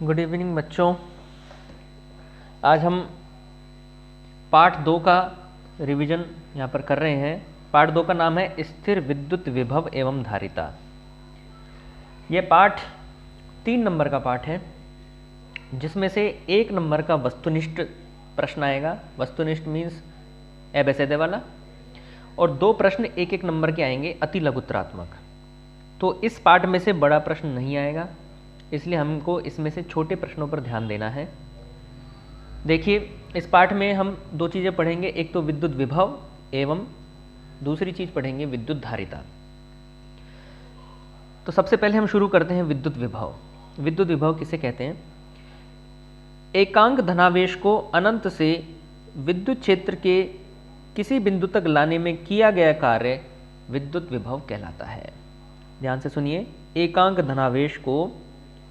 Good evening बच्चों। आज हम पार्ट 2 का रिवीजन यहाँ पर कर रहे हैं। पार्ट 2 का नाम है स्थिर विद्युत विभव एवं धारिता। ये पार्ट 3 नंबर का पार्ट है, जिसमें से 1 नंबर का वस्तुनिष्ठ प्रश्न आएगा। वस्तुनिष्ठ मीन्स एबेसेदे वाला, और 2 प्रश्न 1-1 नंबर के आएंगे अति लघुत्तरात्मक। तो इस पार्ट में से बड़ा प्रश्न नहीं आएगा, इसलिए हमको इसमें से छोटे प्रश्नों पर ध्यान देना है। देखिए, इस पाठ में हम 2 चीज़ें पढ़ेंगे, एक तो विद्युत विभव एवं दूसरी चीज़ पढ़ेंगे विद्युत धारिता। तो सबसे पहले हम शुरू करते हैं विद्युत विभव। विद्युत विभव किसे कहते हैं? एकांक धनावेश को अनंत से विद्युत क्षेत्र के किसी बिंदु तक लाने में किया गया कार्य विद्युत विभव कहलाता है। ध्यान से सुनिए, एकांक धनावेश को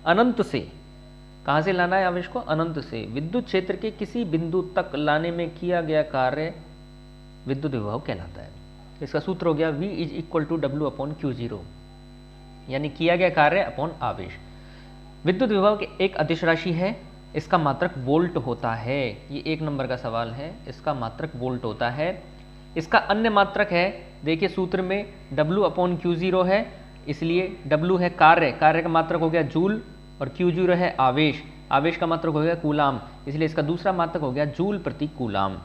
अनंत से, कहाँ से लाना है आवेश को? अनंत से विद्युत क्षेत्र के किसी बिंदु तक लाने में किया गया कार्य विद्युत विभव कहलाता है। इसका सूत्र हो गया V = W/Q0, यानी किया गया कार्य अपॉन आवेश। विद्युत विभव की एक अदिश राशि है, इसका मात्रक वोल्ट होता है। ये 1 नंबर का सवाल है, इसका मात्रक वोल्ट होता है। इसका अन्य मात्रक है, देखिए सूत्र में W/Q0 है, इसलिए W है कार्य, कार्य का मात्रक हो गया जूल, और Q0 है आवेश, आवेश का मात्रक हो गया कूलाम, इसलिए इसका दूसरा मात्रक हो गया जूल प्रति कूलाम।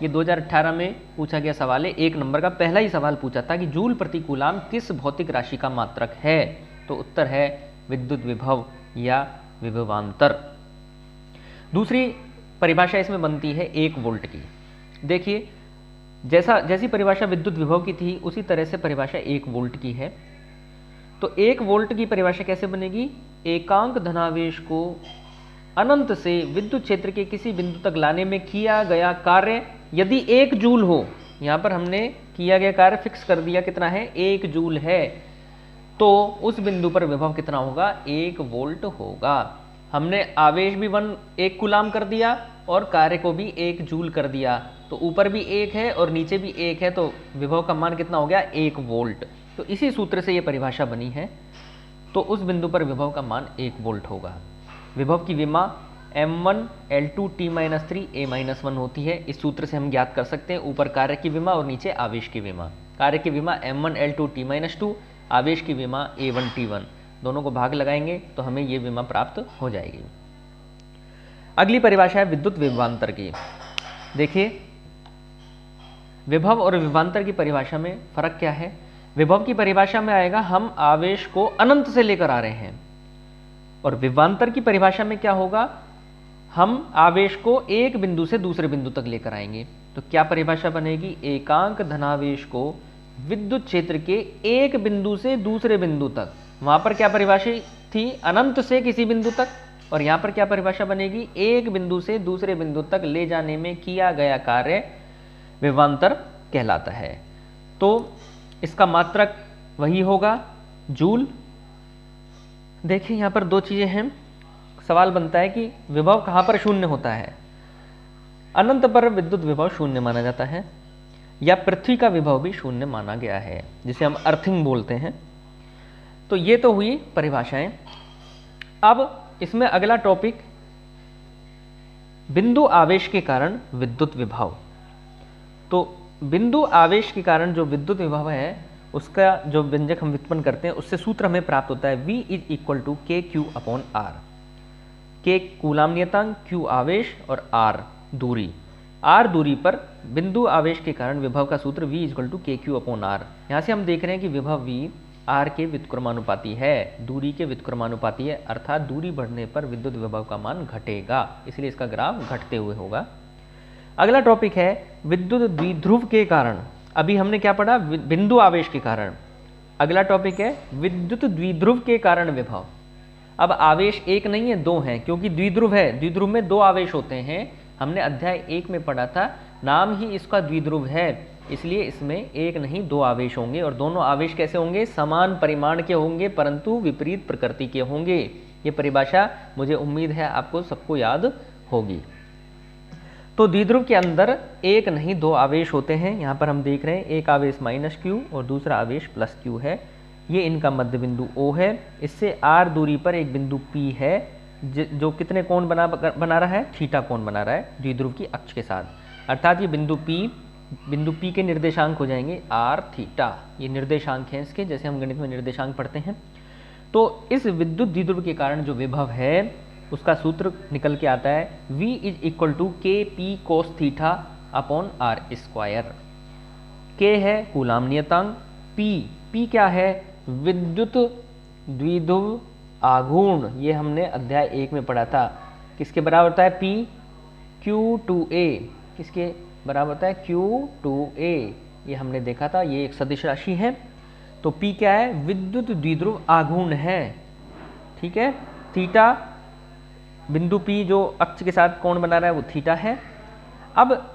ये 2018 में पूछा गया सवाल है, 1 नंबर का पहला ही सवाल पूछा था कि जूल प्रति कूलाम किस भौतिक राशि का मात्रक है? तो उत्तर है विद्युत विभव या विभवांतर। दूसरी परिभाषा इसमें बनती है 1 वोल्ट की। देखिए, जैसी परिभाषा विद्युत विभव की थी, उसी तरह से परिभाषा 1 वोल्ट की है। तो 1 वोल्ट की परिभाषा कैसे बनेगी? एकांक धनावेश को अनंत से विद्युत क्षेत्र के किसी बिंदु तक लाने में किया गया कार्य यदि 1 जूल हो, यहाँ पर हमने किया गया कार्य फिक्स कर दिया, कितना है? 1 जूल है, तो उस बिंदु पर विभव कितना होगा? 1 वोल्ट होगा। हमने आवेश भी 1 कूलाम कर दिया और कार्य को भी 1 जूल कर दिया, तो ऊपर भी 1 है और नीचे भी 1 है, तो विभव का मान कितना हो गया? 1 वोल्ट। तो इसी सूत्र से ये परिभाषा बनी है। तो उस बिंदु पर विभव का मान 1 वोल्ट होगा। विभव की विमा M1 L2 T-3 A-1 होती है। इस सूत्र से हम ज्ञात कर सकते हैं, ऊपर कार्य की विमा और नीचे आवेश की विमा। कार्य की विमा M1 L2 T-2, आवेश की विमा A1 T1, दोनों को भाग लगाएंगे तो हमें ये विमा प्राप्त हो जाएगी। अगली परिभाषा है विद्युत विभवांतर की। देखिए, विभव और विभवांतर की परिभाषा में फर्क क्या है? विभव की परिभाषा में आएगा हम आवेश को अनंत से लेकर आ रहे हैं, और विभवांतर की परिभाषा में क्या होगा? हम आवेश को एक बिंदु से दूसरे बिंदु तक लेकर आएंगे। तो क्या परिभाषा बनेगी? एकांक धनावेश को विद्युत क्षेत्र के एक बिंदु से दूसरे बिंदु तक, वहां पर क्या परिभाषा थी? अनंत से किसी बिंदु तक, और यहां पर क्या परिभाषा बनेगी? एक बिंदु से दूसरे बिंदु तक ले जाने में किया गया कार्य विभवांतर कहलाता है। तो इसका मात्रक वही होगा जूल। देखिए, यहाँ पर 2 चीजें हैं। सवाल बनता है कि विभव कहाँ पर शून्य होता है? अनंत पर विद्युत विभव शून्य माना जाता है, या पृथ्वी का विभव भी शून्य माना गया है, जिसे हम अर्थिंग बोलते हैं। तो ये तो हुई परिभाषाएं। अब इसमें अगला टॉपिक, बिंदु आवेश के कारण विद्युत विभव। तो बिंदु आवेश के कारण जो विद्युत विभव है, उसका जो व्यंजक हम व्युत्पन्न करते हैं, उससे सूत्र हमें प्राप्त होता है V = KQ/R। K कूलाम नियतांक, Q आवेश और R दूरी। R दूरी पर बिंदु आवेश के कारण विभव का सूत्र V = KQ/R। यहाँ से हम देख रहे हैं कि विभव V R के व्युत्क्रमानुपाती है, दूरी के व्युत्क्रमानुपाती है, अर्थात दूरी बढ़ने पर विद्युत विभव का मान घटेगा, इसलिए इसका ग्राफ घटते हुए होगा। अगला टॉपिक है विद्युत द्विध्रुव के कारण। अभी हमने क्या पढ़ा? बिंदु आवेश के कारण। अगला टॉपिक है विद्युत द्विध्रुव के कारण विभव। अब आवेश 1 नहीं है, 2 हैं, क्योंकि द्विध्रुव है, द्विध्रुव में 2 आवेश होते हैं। हमने अध्याय 1 में पढ़ा था, नाम ही इसका द्विध्रुव है, इसलिए इसमें 1 नहीं 2 आवेश होंगे, और दोनों आवेश कैसे होंगे? समान परिमाण के होंगे, परंतु विपरीत प्रकृति के होंगे। ये परिभाषा मुझे उम्मीद है आपको सबको याद होगी। तो द्विध्रुव के अंदर 1 नहीं 2 आवेश होते हैं। यहाँ पर हम देख रहे हैं, एक आवेश -Q और दूसरा आवेश +Q है। ये इनका मध्य बिंदु O है। इससे R दूरी पर एक बिंदु P है जो कितने कोण बना रहा है, थीटा कोण बना रहा है द्विध्रुव की अक्ष के साथ। अर्थात ये बिंदु P के निर्देशांक हो जाएंगे r थीटा, ये निर्देशांक हैं इसके, जैसे हम गणित में निर्देशांक पढ़ते हैं। तो इस विद्युत द्विध्रुव के कारण जो विभव है उसका सूत्र निकल के आता है V = KP cos theta upon r square. K है कूलाम नियतांक, P क्या है, विद्युत द्विध्रुव आघूर्ण, ये हमने अध्याय 1 में पढ़ा था। किसके बराबर होता है P, Q2A, किसके बराबर होता है Q2A, ये हमने देखा था, ये एक सदिश राशि है। तो P क्या है, विद्युत द्विध्रुव आघूर्ण है, ठीक है। थीटा बिंदु P जो अक्ष के साथ कोण बना रहा है वो थीटा है। अब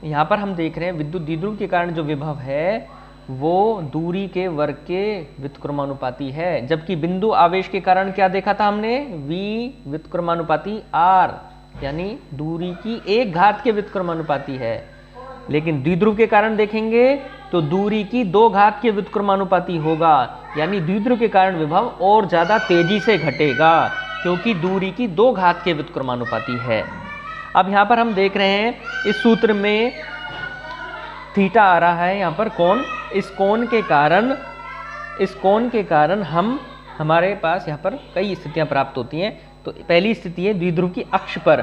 यहाँ पर हम देख रहे हैं विद्युत द्विध्रुव के कारण जो विभव है वो दूरी के वर्ग के व्युत्क्रमानुपाती है, जबकि बिंदु आवेश के कारण क्या देखा था हमने, V व्युत्क्रमानुपाती R, यानी दूरी की एक घात के व्युत्क्रमानुपाती है। लेकिन द्विध्रुव के कारण देखेंगे तो दूरी की 2 घात के व्युत्क्रमानुपाती होगा, यानी द्विध्रुव के कारण विभव और ज्यादा तेजी से घटेगा क्योंकि दूरी की 2 घात के व्युत्क्रमानुपाती है। अब यहाँ पर हम देख रहे हैं इस सूत्र में थीटा आ रहा है यहाँ पर कोण, इस कोण के कारण हमारे पास यहाँ पर कई स्थितियाँ प्राप्त होती हैं। तो पहली स्थिति है द्विध्रुव की अक्ष पर,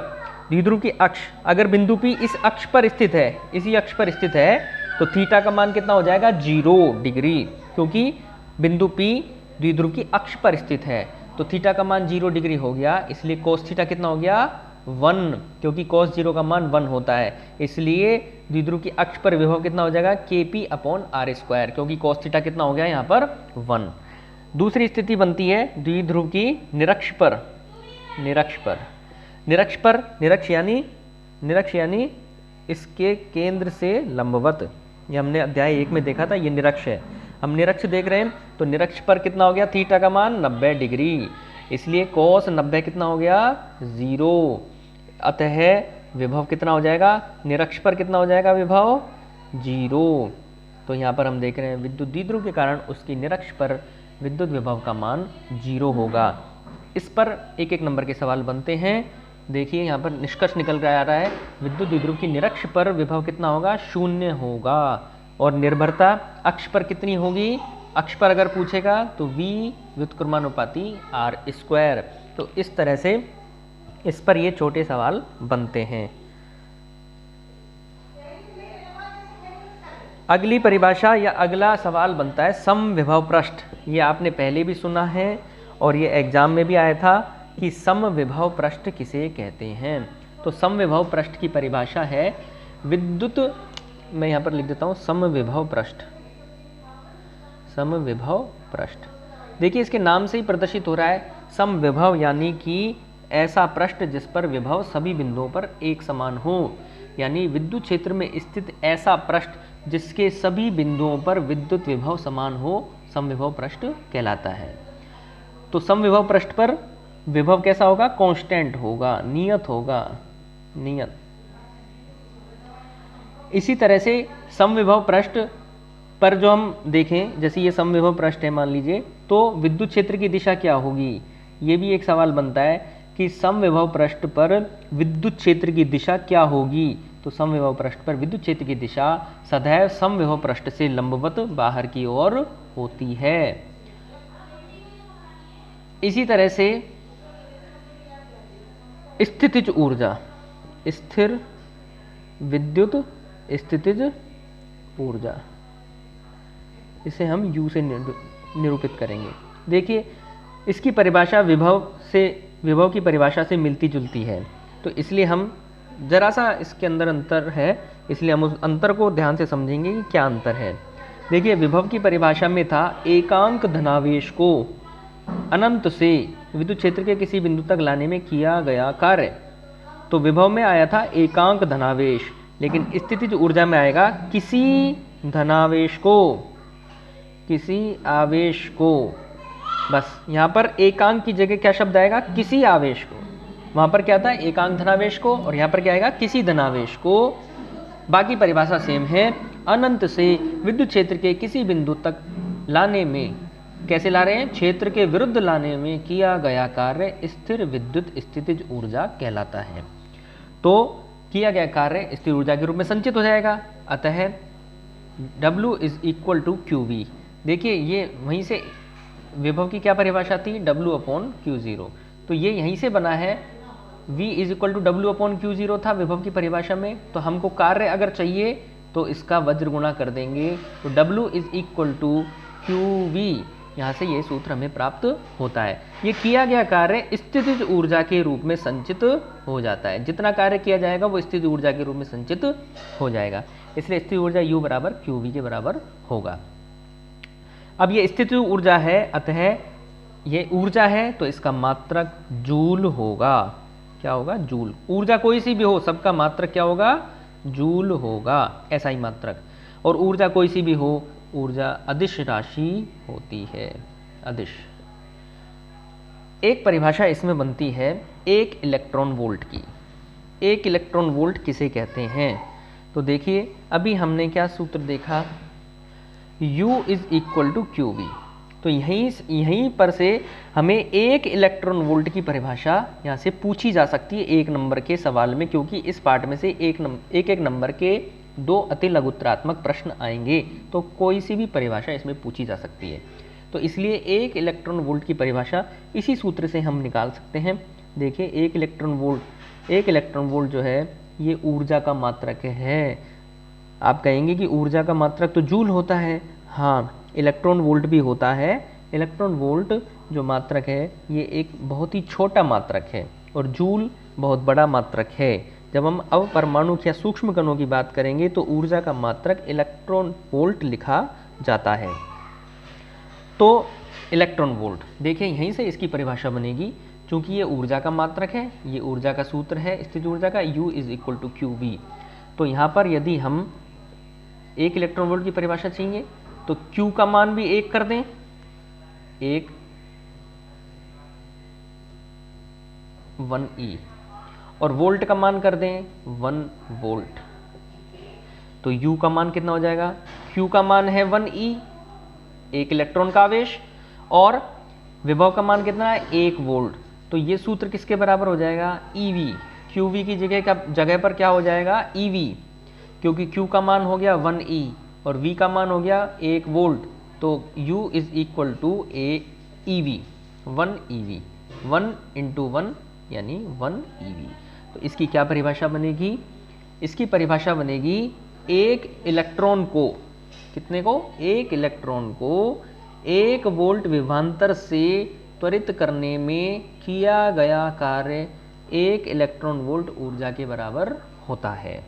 द्विध्रुव की अक्ष, अगर बिंदु P इस अक्ष पर स्थित है, इसी अक्ष पर स्थित है, तो थीटा का मान कितना हो जाएगा, 0 डिग्री, क्योंकि बिंदु P द्विध्रुव की अक्ष पर स्थित है। तो थीटा का मान 0 डिग्री हो गया, इसलिए कोस थीटा कितना हो गया, 1, क्योंकि cos 0 का मान 1 होता है, इसलिए द्विध्रुव की अक्ष पर विभव कितना हो जाएगा, KP अपॉन R स्क्वायर, क्योंकि cos थीटा कितना हो गया यहाँ पर 1। दूसरी स्थिति बनती है द्विध्रुव की निरक्ष पर, निरक्ष यानी इसके केंद्र से लंबवत, ये हमने अध्याय 1 में देखा था, ये निरक्ष है। हम निरक्ष देख रहे हैं तो निरक्ष पर कितना हो गया, थीटा का मान 90 डिग्री, इसलिए cos 90 कितना हो गया, 0। अतः विभव कितना हो जाएगा, निरक्ष पर कितना हो जाएगा विभव, 0। तो यहाँ पर हम देख रहे हैं विद्युत द्विध्रुव के कारण उसकी निरक्ष पर विद्युत विभव का मान 0 होगा। इस पर एक एक नंबर के सवाल बनते हैं। देखिए यहाँ पर निष्कर्ष निकल कर आ रहा है, विद्युत द्विध्रुव की निरक्ष पर विभव कितना होगा, 0 होगा। और निर्भरता अक्ष पर कितनी होगी, अक्ष पर अगर पूछेगा तो V व्युत्क्रमानुपाती R स्क्वायर। तो इस तरह से इस पर ये छोटे सवाल बनते हैं। अगली परिभाषा या अगला सवाल बनता है समविभव पृष्ठ। ये आपने पहले भी सुना है और ये एग्जाम में भी आया था कि समविभव पृष्ठ किसे कहते हैं। तो समविभव पृष्ठ की परिभाषा है विद्युत, मैं यहाँ पर लिख देता हूँ समविभव पृष्ठ। समविभव पृष्ठ, देखिए इसके नाम से ही प्रदर्शित हो रहा है समविभव, यानी कि ऐसा पृष्ठ जिस पर विभव सभी बिंदुओं पर एक समान हो, यानी विद्युत क्षेत्र में स्थित ऐसा पृष्ठ जिसके सभी बिंदुओं पर विद्युत विभव समान हो, समविभव पृष्ठ कहलाता है। तो समविभव पृष्ठ पर विभव कैसा होगा, कांस्टेंट होगा, नियत होगा, नियत। इसी तरह से समविभव पृष्ठ पर जो हम देखें, जैसे ये समविभव पृष्ठ है मान लीजिए, तो विद्युत क्षेत्र की दिशा क्या होगी, ये भी एक सवाल बनता है कि समविभव पृष्ठ पर विद्युत क्षेत्र की दिशा क्या होगी। तो समविभव पृष्ठ पर विद्युत क्षेत्र की दिशा सदैव समविभव पृष्ठ से लंबवत बाहर की ओर होती है। इसी तरह से स्थितिज ऊर्जा, स्थिर विद्युत स्थितिज ऊर्जा, इसे हम U से निरूपित करेंगे। देखिए इसकी परिभाषा विभव की परिभाषा से मिलती जुलती है, तो इसलिए हम जरा सा इसके अंदर अंतर है, इसलिए हम उस अंतर को ध्यान से समझेंगे कि क्या अंतर है। देखिए विभव की परिभाषा में था एकांक धनावेश को अनंत से विद्युत क्षेत्र के किसी बिंदु तक लाने में किया गया कार्य। तो विभव में आया था एकांक धनावेश, लेकिन स्थितिज ऊर्जा में आएगा किसी धनावेश को, किसी आवेश को। बस यहाँ पर एकांक की जगह क्या शब्द आएगा, किसी आवेश को। वहाँ पर क्या था, एकांक धनावेश को, और यहाँ पर क्या आएगा, किसी धनावेश को। बाकी परिभाषा सेम है, अनंत से विद्युत क्षेत्र के किसी बिंदु तक लाने में कैसे ला रहे हैं? क्षेत्र के विरुद्ध लाने में किया गया कार्य स्थिर विद्युत स्थितिज ऊर्जा कहलाता है। तो किया गया कार्य स्थिर ऊर्जा के रूप में संचित हो जाएगा, अतः W is equal to Q V. देखिए ये वहीं से विभव की क्या परिभाषा थी? W upon Q zero. तो ये यहीं से बना है, V is equal to W upon Q zero था विभव की परिभाषा में। तो हमको कार्य अगर चाहिए तो इसका वज्र गुणा कर देंगे, तो W is equal to Q V. यहाँ से ये सूत्र हमें प्राप्त होता है। ये किया गया कार्य स्थितिज ऊर्जा के रूप में संचित हो जाता है। जितना कार्य किया जाएगा वो स्थितिज ऊर्जा के रूप में संचित हो जाएगा, इसलिए स्थितिज ऊर्जा U बराबर क्यू वी के बराबर होगा। अब ये स्थितिज ऊर्जा है, अतः ये ऊर्जा है तो इसका मात्रक जूल होगा। क्या होगा? जूल। ऊर्जा कोई सी भी हो, सबका मात्रक क्या होगा? जूल होगा, ऐसा ही मात्रक। और ऊर्जा कोई सी भी हो, ऊर्जा अदिश राशि होती है, अदिश। एक परिभाषा इसमें बनती है 1 इलेक्ट्रॉन वोल्ट की। 1 इलेक्ट्रॉन वोल्ट किसे कहते हैं? तो देखिए अभी हमने क्या सूत्र देखा, U is equal to Q V. तो यहीं पर से हमें 1 इलेक्ट्रॉन वोल्ट की परिभाषा यहाँ से पूछी जा सकती है 1 नंबर के सवाल में, क्योंकि इस पार्ट में से एक नंबर के 2 अति लघुत्तरात्मक प्रश्न आएंगे, तो कोई सी भी परिभाषा इसमें पूछी जा सकती है। तो इसलिए 1 इलेक्ट्रॉन वोल्ट की परिभाषा इसी सूत्र से हम निकाल सकते हैं। देखिए 1 इलेक्ट्रॉन वोल्ट जो है ये ऊर्जा का मात्रक है। आप कहेंगे कि ऊर्जा का मात्रक तो जूल होता है। हाँ, इलेक्ट्रॉन वोल्ट भी होता है। इलेक्ट्रॉन वोल्ट जो मात्रक है ये एक बहुत ही छोटा मात्रक है और जूल बहुत बड़ा मात्रक है। जब हम अपरमाणु या सूक्ष्म कणों की बात करेंगे तो ऊर्जा का मात्रक इलेक्ट्रॉन वोल्ट लिखा जाता है। तो इलेक्ट्रॉन वोल्ट, देखिए यहीं से इसकी परिभाषा बनेगी। चूंकि ये ऊर्जा का मात्रक है, ये ऊर्जा का सूत्र है स्थितिज ऊर्जा का, U is equal to Q V. तो यहाँ पर यदि हम 1 इलेक्ट्रॉन वोल्ट की परिभाषा चाहिए तो Q का मान भी 1 कर दें, 1 1E, और वोल्ट का मान कर दें 1 वोल्ट। तो U का मान कितना हो जाएगा? Q का मान है 1E, 1 इलेक्ट्रॉन का आवेश, और विभव का मान कितना है? 1 वोल्ट। तो ये सूत्र किसके बराबर हो जाएगा? EV। QV की जगह पर क्या हो जाएगा? EV, क्योंकि Q का मान हो गया 1E और V का मान हो गया 1 वोल्ट। तो U is equal to EV, 1 EV, 1 into 1 यानी 1 EV। तो इसकी क्या परिभाषा बनेगी? इसकी परिभाषा बनेगी 1 इलेक्ट्रॉन को, कितने को? 1 इलेक्ट्रॉन को 1 वोल्ट विभवांतर से त्वरित करने में किया गया कार्य 1 इलेक्ट्रॉन वोल्ट ऊर्जा के बराबर होता है।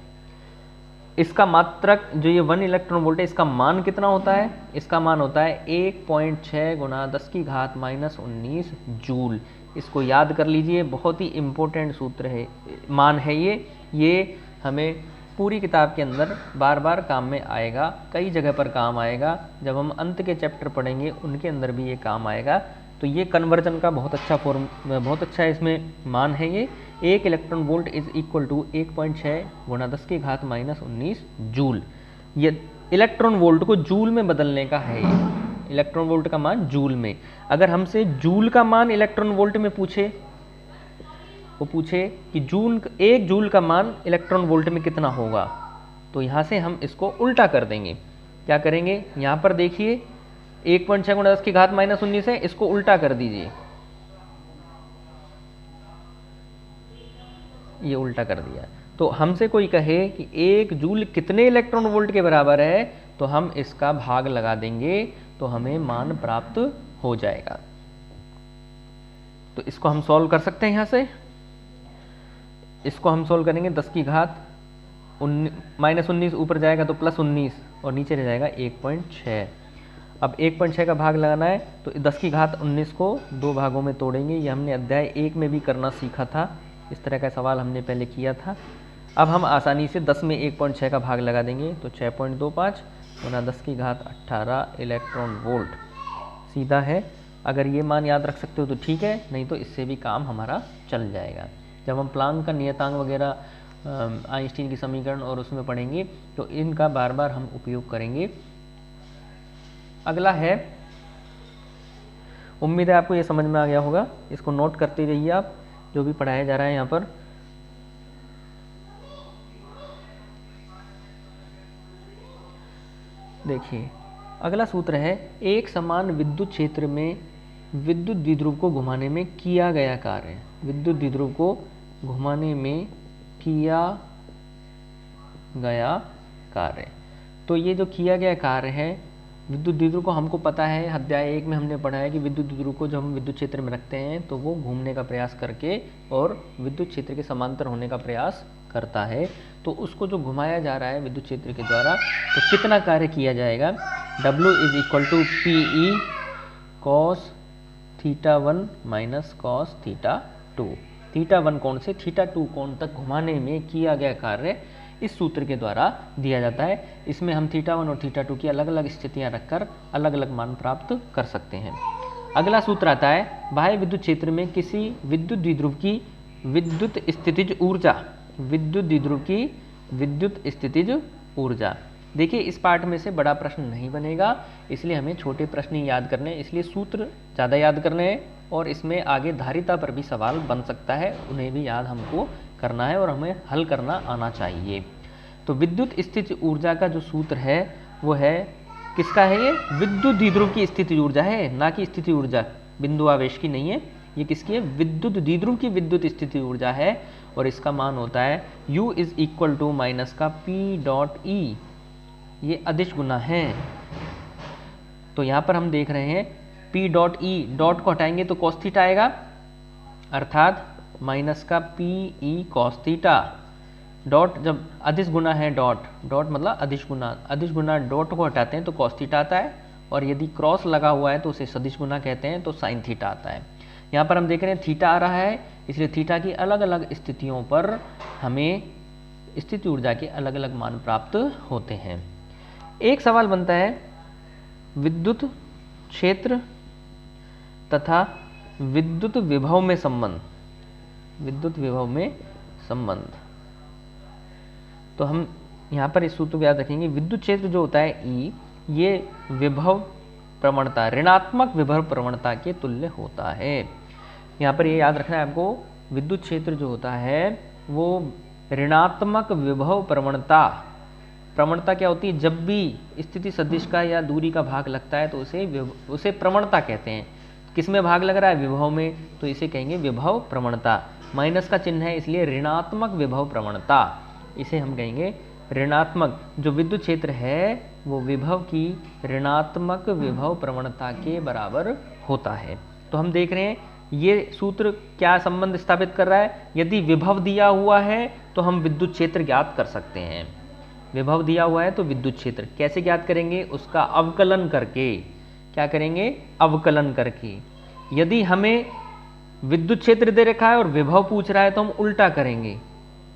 इसका मात्रक जो ये 1 इलेक्ट्रॉन वोल्ट है, इसका मान कितना होता है? इसका मान होता है 1.6 गुणा 10 की घात -19 जूल। इसको याद कर लीजिए, बहुत ही इम्पोर्टेंट सूत्र है, मान है ये हमें पूरी किताब के अंदर बार बार काम में आएगा, कई जगह पर काम आएगा। जब हम अंत के चैप्टर पढ़ेंगे उनके अंदर भी ये काम आएगा। तो ये कन्वर्जन का बहुत अच्छा इसमें मान है ये। 1 electron volt is equal to 1.6 गुणा 10 की घात -19 जूल। ये इलेक्ट्रॉन वोल्ट को जूल में बदलने का है ये, इलेक्ट्रॉन वोल्ट का मान जूल में। अगर हमसे जूल का मान इलेक्ट्रॉन वोल्ट में पूछे, वो पूछे कि 1 जूल का मान इलेक्ट्रॉन वोल्ट में कितना होगा, तो यहाँ से हम इसको उल्टा कर देंगे। क्या करेंगे? यहाँ पर देखिए 1.6 गुणा 10 की घात -19 है, इसको उल्टा कर दीजिए, ये उल्टा कर दिया। तो हमसे कोई कहे कि 1 जूल कितने इलेक्ट्रॉन वोल्ट के बराबर है, तो हम इसका भाग लगा देंगे तो हमें मान प्राप्त हो जाएगा। तो इसको हम सॉल्व कर सकते हैं। यहाँ से इसको हम सॉल्व करेंगे, 10 की घात -19 ऊपर जाएगा तो +19 और नीचे रह जाएगा 1.6। अब 1.6 का भाग लगाना है तो 10 की घात 19 को 2 भागों में तोड़ेंगे। ये हमने अध्याय 1 में भी करना सीखा था, इस तरह का सवाल हमने पहले किया था। अब हम आसानी से 10 में 1.6 का भाग लगा देंगे तो 6.25 गुना 10 की घात 18 इलेक्ट्रॉन वोल्ट सीधा है। अगर ये मान याद रख सकते हो तो ठीक है, नहीं तो इससे भी काम हमारा चल जाएगा। जब हम प्लांक का नियतांक वगैरह, आइंस्टीन की समीकरण और उसमें पढ़ेंगे तो इनका बार बार हम उपयोग करेंगे। अगला है उम्मीद है आपको ये समझ में आ गया होगा। इसको नोट करते रहिए आप, जो भी पढ़ाया जा रहा है यहाँ पर। देखिए अगला सूत्र है, एक समान विद्युत क्षेत्र में विद्युत द्विध्रुव को घुमाने में किया गया कार्य। विद्युत द्विध्रुव को घुमाने में किया गया कार्य। तो ये जो किया गया कार्य है विद्युत द्विध्रुव को, हमको पता है अध्याय 1 में हमने पढ़ा है कि विद्युत द्विध्रुव को जब हम विद्युत क्षेत्र में रखते हैं तो वो घूमने का प्रयास करके और विद्युत क्षेत्र के समांतर होने का प्रयास करता है। तो उसको जो घुमाया जा रहा है विद्युत क्षेत्र के द्वारा, तो कितना कार्य किया जाएगा, W = PE cos θ1 minus cos θ2। θ1 कोण से θ2 कोण तक घुमाने में किया गया कार्य इस सूत्र के द्वारा दिया जाता है। इसमें हम θ1 और θ2 की अलग अलग स्थितियां रखकर अलग अलग मान प्राप्त कर सकते हैं। अगला सूत्र आता है, बाह्य विद्युत क्षेत्र में किसी विद्युत द्विध्रुव की विद्युत स्थितिज ऊर्जा। विद्युत द्विध्रुव की विद्युत स्थितिज ऊर्जा। देखिए इस पार्ट में से बड़ा प्रश्न नहीं बनेगा, इसलिए हमें छोटे प्रश्न ही याद करने हैं, इसलिए सूत्र ज़्यादा याद करने हैं। और इसमें आगे धारिता पर भी सवाल बन सकता है, उन्हें भी याद हमको करना है और हमें हल करना आना चाहिए। तो विद्युत स्थितिज ऊर्जा का जो सूत्र है वो है, किसका है ये, विद्युत द्विध्रुव की स्थितिज ऊर्जा है, ना कि स्थितिज ऊर्जा बिंदु आवेश की नहीं है। ये किसकी है, विद्युत द्विध्रुव की विद्युत स्थितिज ऊर्जा है। और इसका मान होता है U = माइनस का P.E। ये अदिश गुना है। तो यहाँ पर हम देख रहे हैं P.E, डॉट को हटाएंगे तो cos थीटा आएगा, अर्थात माइनस का PE cos थीटा। डॉट जब अदिश गुना है, डॉट मतलब अदिश गुना डॉट को हटाते हैं तो cos थीटा आता है, और यदि क्रॉस लगा हुआ है तो उसे सदिश गुना कहते हैं, तो sin थीटा आता है। यहाँ पर हम देख रहे हैं थीटा आ रहा है, इसलिए थीटा की अलग अलग स्थितियों पर हमें स्थिति ऊर्जा के अलग अलग मान प्राप्त होते हैं। एक सवाल बनता है, विद्युत क्षेत्र तथा विद्युत विभव में संबंध। विद्युत विभव में संबंध, तो हम यहाँ पर इस सूत्र को याद रखेंगे। विद्युत क्षेत्र जो होता है E, ये विभव प्रवणता, ऋणात्मक विभव प्रवणता के तुल्य होता है। यहाँ पर ये याद रखना है आपको, विद्युत क्षेत्र जो होता है वो ऋणात्मक विभव प्रवणता। प्रवणता क्या होती है, जब भी स्थिति सदिश का या दूरी का भाग लगता है तो उसे प्रवणता कहते हैं। किस में भाग लग रहा है, विभव में, तो इसे कहेंगे विभव प्रवणता। माइनस का चिन्ह है इसलिए ऋणात्मक विभव प्रवणता, इसे हम कहेंगे ऋणात्मक। जो विद्युत क्षेत्र है वो विभव की ऋणात्मक विभव प्रवणता के बराबर होता है। तो हम देख रहे हैं ये सूत्र क्या संबंध स्थापित कर रहा है, यदि विभव दिया हुआ है तो हम विद्युत क्षेत्र ज्ञात कर सकते हैं। विभव दिया हुआ है तो विद्युत क्षेत्र कैसे ज्ञात करेंगे, उसका अवकलन करके। क्या करेंगे, अवकलन करके। यदि हमें विद्युत क्षेत्र दे रखा है और विभव पूछ रहा है तो हम उल्टा करेंगे।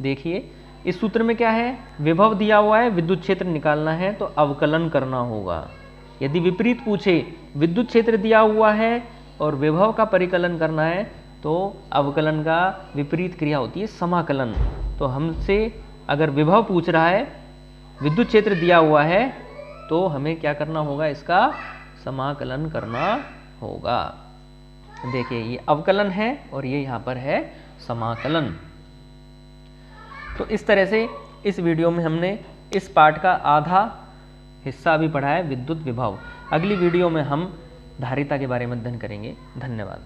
देखिए इस सूत्र में क्या है, विभव दिया हुआ है, विद्युत क्षेत्र निकालना है तो अवकलन करना होगा। यदि विपरीत पूछे, विद्युत क्षेत्र दिया हुआ है और विभव का परिकलन करना है तो अवकलन का विपरीत क्रिया होती है समाकलन। तो हमसे अगर विभव पूछ रहा है, विद्युत क्षेत्र दिया हुआ है, तो हमें क्या करना होगा, इसका समाकलन करना होगा। देखिए ये अवकलन है और ये यहाँ पर है समाकलन। तो इस तरह से इस वीडियो में हमने इस पाठ का आधा हिस्सा भी पढ़ा है, विद्युत विभव। अगली वीडियो में हम धारिता के बारे में अध्ययन करेंगे। धन्यवाद।